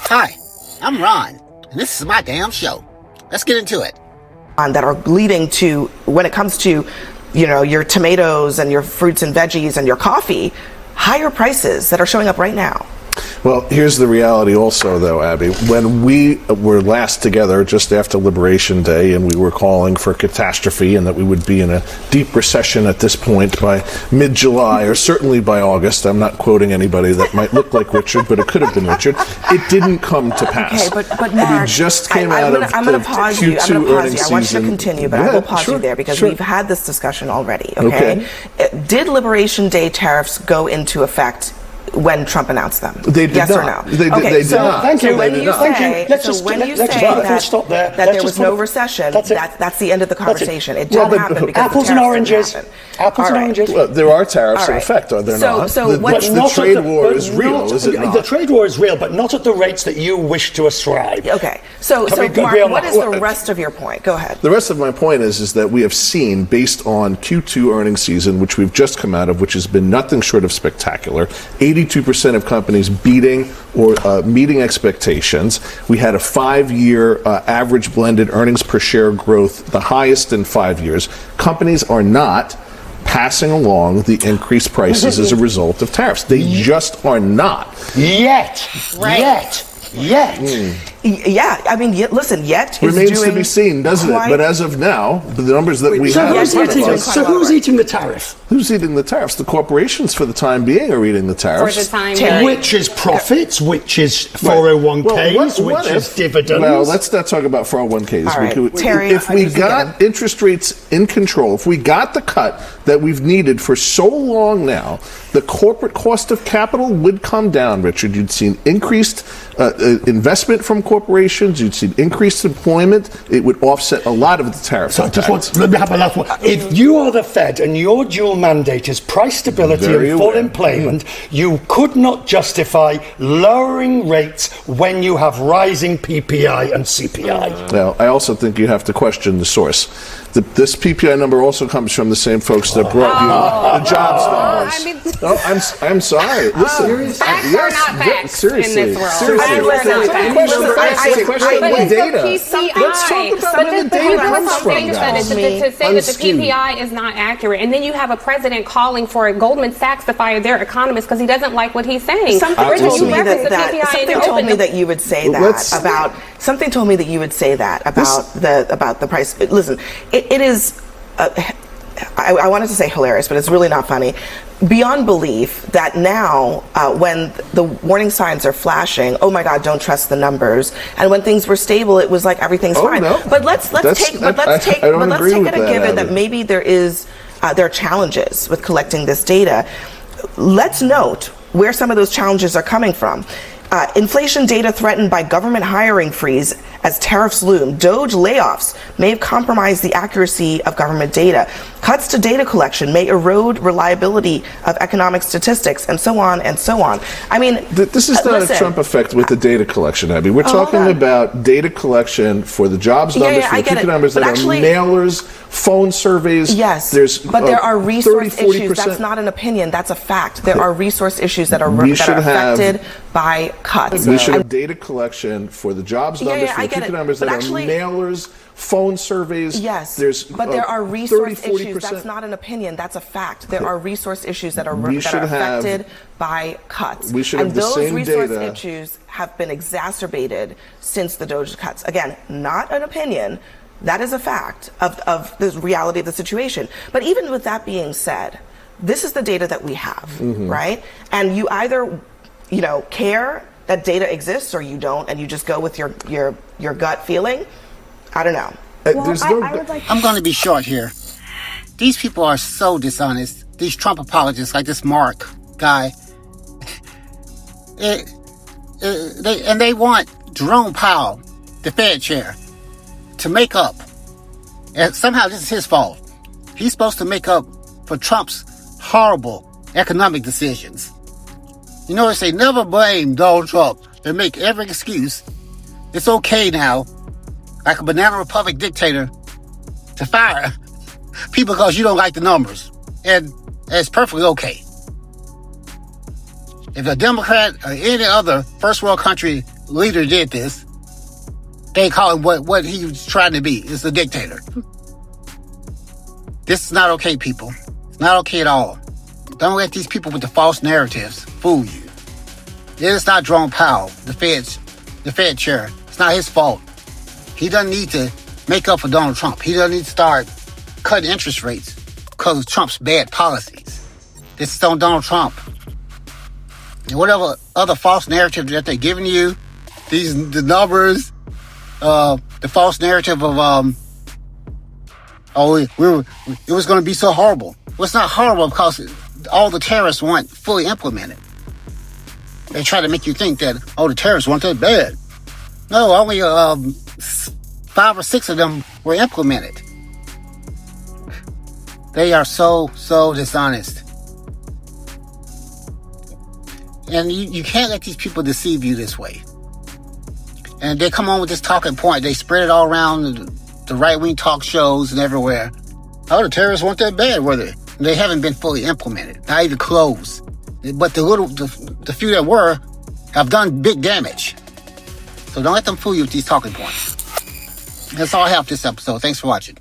Hi, I'm Ron, and this is my damn show. Let's get into it. That are leading to, when it comes to, your tomatoes and your fruits and veggies and your coffee, higher prices that are showing up right now. Well, here's the reality also, though, Abby. When we were last together just after Liberation Day and we were calling for catastrophe and that we would be in a deep recession at this point by mid-July or certainly by August, I'm not quoting anybody that might look like Richard, but it could have been Richard, it didn't come to pass. Okay, but Mark, you just came out of I'm going to pause you. Q2 I'm going to pause earnings you. I want you to season. continue, but I will pause you there because we've had this discussion already, Okay. Did Liberation Day tariffs go into effect when Trump announced them? They did yes not. or no? They did not. Thank you. So when you say, Let's just stop there. that there was no recession, that's the end of the conversation. It didn't happen because apples the and tariffs oranges. didn't happen. Apples and oranges. Well, there are tariffs in effect, are there not? The trade war is real, is it not? The trade war is real, but not at the rates that you wish to ascribe. Okay. So Mark, what is the rest of your point? Go ahead. The rest of my point is that we have seen, based on Q2 earnings season, which we've just come out of, which has been nothing short of spectacular, 82% of companies beating or meeting expectations. We had a 5-year average blended earnings per share growth, the highest in 5 years. Companies are not passing along the increased prices as a result of tariffs. They just are not. Yet. Yeah, I mean, listen, yet is remains to be seen, doesn't it? But as of now, the numbers that we have. So who's eating the tariff? Who's eating the tariffs? The corporations, for the time being, are eating the tariffs. For the time being. Which is profits, which is 401ks, which is dividends. Well, let's not talk about 401ks. All right. Terry, if we got interest rates in control, if we got the cut that we've needed for so long now, the corporate cost of capital would come down, Richard. You'd seen increased investment from corporations. You'd seen increased employment. It would offset a lot of the tariffs. So let me have a last one. If you are the Fed and your dual mandate is price stability and full employment, you could not justify lowering rates when you have rising PPI and CPI. Well, I also think you have to question the source. This PPI number also comes from the same folks that brought you the jobs numbers. I'm sorry. Listen, facts are not facts seriously, in this world. Let's talk about where the data comes from, guys. To say that the PPI is not accurate, and then you have a president calling for Goldman Sachs to fire their economist because he doesn't like what he's saying. Something told me that you would say that about the price. Listen, it is. I wanted to say hilarious, but it's really not funny. Beyond belief that now, when the warning signs are flashing, oh my God, don't trust the numbers. And when things were stable, it was like everything's fine. No. But let's take it a given that maybe there are challenges with collecting this data. Let's note where some of those challenges are coming from. Inflation data threatened by government hiring freeze as tariffs loom. Doge layoffs may have compromised the accuracy of government data. Cuts to data collection may erode reliability of economic statistics, and so on and so on. I mean, this is not a Trump effect with the data collection, Abby. We're talking about data collection for the jobs numbers, for the people numbers that are mailers, phone surveys. Yes, but there are resource issues. That's not an opinion. That's a fact. There are resource issues that are affected by cuts. We should have data collection for the jobs numbers, for the people numbers that are mailers, phone surveys. Yes, but there are resource issues. That's not an opinion. That's a fact. There are resource issues that are affected by cuts. We should have the same data. And those resource issues have been exacerbated since the Doge cuts. Again, not an opinion. That is a fact of the reality of the situation. But even with that being said, this is the data that we have, right? And you either, care that data exists or you don't, and you just go with your gut feeling. I don't know. I'm going to be short here. These people are so dishonest. These Trump apologists, like this Mark guy, they want Jerome Powell, the Fed chair, to make up. And somehow this is his fault. He's supposed to make up for Trump's horrible economic decisions. They say never blame Donald Trump. They make every excuse. It's okay now, like a banana republic dictator, to fire people because you don't like the numbers. And it's perfectly okay. If a Democrat or any other first world country leader did this, they call him what he was trying to be. It's a dictator. This is not okay, people. It's not okay at all. Don't let these people with the false narratives fool you. It is not Jerome Powell, the Fed chair. It's not his fault. He doesn't need to make up for Donald Trump. He doesn't need to start cutting interest rates because of Trump's bad policies. This is on Donald Trump. And whatever other false narrative that they're giving you, the numbers, the false narrative of it was going to be so horrible. Well, it's not horrible because all the tariffs weren't fully implemented. They try to make you think that, the tariffs weren't that bad. No, only 5 or 6 of them were implemented. They are so dishonest. And you can't let these people deceive you this way. And they come on with this talking point. They spread it all around the right-wing talk shows and everywhere. The tariffs weren't that bad, were they? They haven't been fully implemented, not even close. But the few that were have done big damage. So don't let them fool you with these talking points. That's all I have for this episode. Thanks for watching.